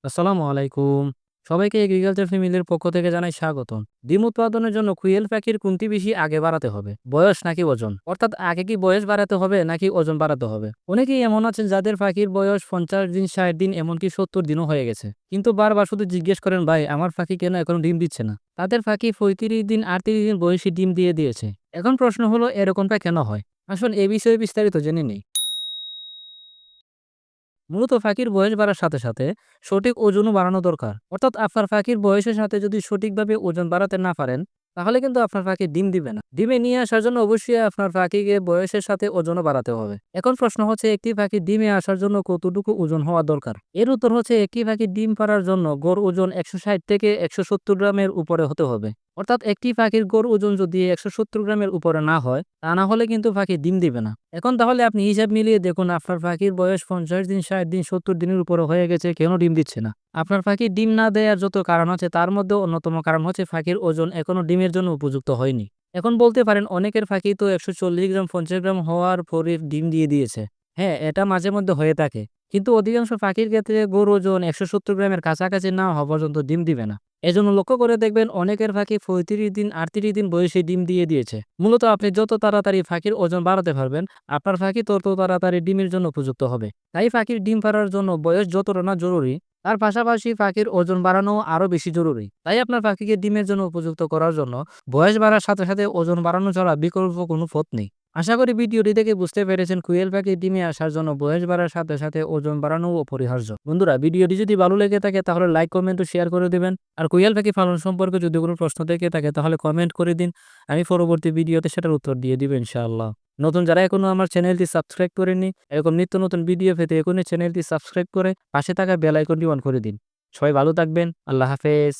আসসালামু আলাইকুম। সবাইকে এগ্রিকালচার ফ্যামিলির পক্ষ থেকে জানাই স্বাগতম। ডিম উৎপাদনের জন্য কুইল পাখির কোনটি বেশি আগে বাড়াতে হবে? বয়স নাকি ওজন? অর্থাৎ আগে কি বয়স বাড়াতে হবে নাকি ওজন বাড়াতে হবে? অনেকেই এমন আছেন যাদের পাখির বয়স ৫০ দিন, ৬০ দিন এমনকি ৭০ দিনও হয়ে গেছে। কিন্তু বারবার শুধু জিজ্ঞেস করেন, ভাই আমার পাখি কেন এখনো ডিম দিচ্ছে না? তাদের পাখি ৩৫ দিন, ৩৮ দিন বয়সী ডিম দিয়ে দিয়েছে। এখন প্রশ্ন হলো এরকমটা কেন হয়? আসুন এ বিষয়ে বিস্তারিত জেনে নিই। মূলত পাখির বয়স বাড়ার সাথে সাথে সঠিক ওজনও বাড়ানো দরকার। অর্থাৎ আপনার পাখির বয়সের সাথে যদি সঠিকভাবে ওজন বাড়াতে না পারেন, তাহলে কিন্তু আপনার পাখি ডিম দিবে না। ডিমে নিয়ে আসার জন্য অবশ্যই আপনার পাখিকে বয়সের সাথে ওজনও বাড়াতে হবে। এখন প্রশ্ন হচ্ছে, একটি পাখি ডিমে আসার জন্য কতটুকু ওজন হওয়া দরকার? এর উত্তর হচ্ছে, একটি পাখি ডিম পাড়ার জন্য গড় ওজন ১৬০ থেকে ১৭০ গ্রামের উপরে হতে হবে। অর্থাৎ একটি পাখির গড় ওজন যদি ১৭০ গ্রামের উপরে না হয়, তা না হলে কিন্তু পাখি ডিম দিবে না। এখন তাহলে আপনি হিসাব মিলিয়ে দেখুন, আপনার পাখির বয়স ৫০ দিন, ৬০ দিন, ৭০ দিনের উপরে হয়ে গেছে, কেন ডিম দিচ্ছে না? আপনার পাখির ডিম না দেওয়ার যত কারণ আছে, তার মধ্যে অন্যতম কারণ হচ্ছে পাখির ওজন এখনো ডিমের জন্য উপযুক্ত হয়নি। এখন বলতে পারেন, অনেকের পাখি তো ১৪০ গ্রাম, ৫০ গ্রাম হওয়ার পরে ডিম দিয়ে দিয়েছে। হ্যাঁ, এটা মাঝে মধ্যে হয়ে থাকে। কিন্তু অধিকাংশ পাখির ক্ষেত্রে গড় ওজন ১৭০ গ্রামের কাছাকাছি না হওয়া পর্যন্ত ডিম দিবে না। এজন্য লক্ষ্য করে দেখবেন, অনেকের পাখি ৩৫ দিন, ৩৮ দিন বয়সে ডিম দিয়ে দিয়েছে। মূলত আপনি যত তাড়াতাড়ি পাখির ওজন বাড়াতে পারবেন, আপনার পাখি তত তাড়াতাড়ি ডিমের জন্য উপযুক্ত হবে। তাই পাখির ডিম পাড়ার জন্য বয়স যতটা না জরুরি, তার পাশাপাশি পাখির ওজন বাড়ানো আরো বেশি জরুরি। তাই আপনার পাখিকে ডিমের জন্য উপযুক্ত করার জন্য বয়স বাড়ার সাথে সাথে ওজন বাড়ানো ছাড়া বিকল্প কোনো পথ নেই। আশা করি ভিডিওটি দেখে বুঝতে পেরেছেন, কুইল পাখির ডিমে আসার জন্য বয়স বাড়ার সাথে সাথে ওজন বাড়ানোও অপরিহার্য। বন্ধুরা, ভিডিওটি যদি ভালো লেগে থাকে তাহলে লাইক, কমেন্ট ও শেয়ার করে দিবেন। আর কুইল পাখি পালন সম্পর্কে যদি কোনো প্রশ্ন থেকে থাকে তাহলে কমেন্ট করে দিন। আমি পরবর্তী ভিডিওতে সেটার উত্তর দিয়ে দিব ইনশাআল্লাহ। নতুন যারা এখনো আমার চ্যানেলটি সাবস্ক্রাইব করেননি, এরকম নিত্য নতুন ভিডিও পেতে এখনই চ্যানেলটি সাবস্ক্রাইব করে পাশে থাকা বেল আইকনটি অন করে দিন। সবাই ভালো থাকবেন। আল্লাহ হাফেজ।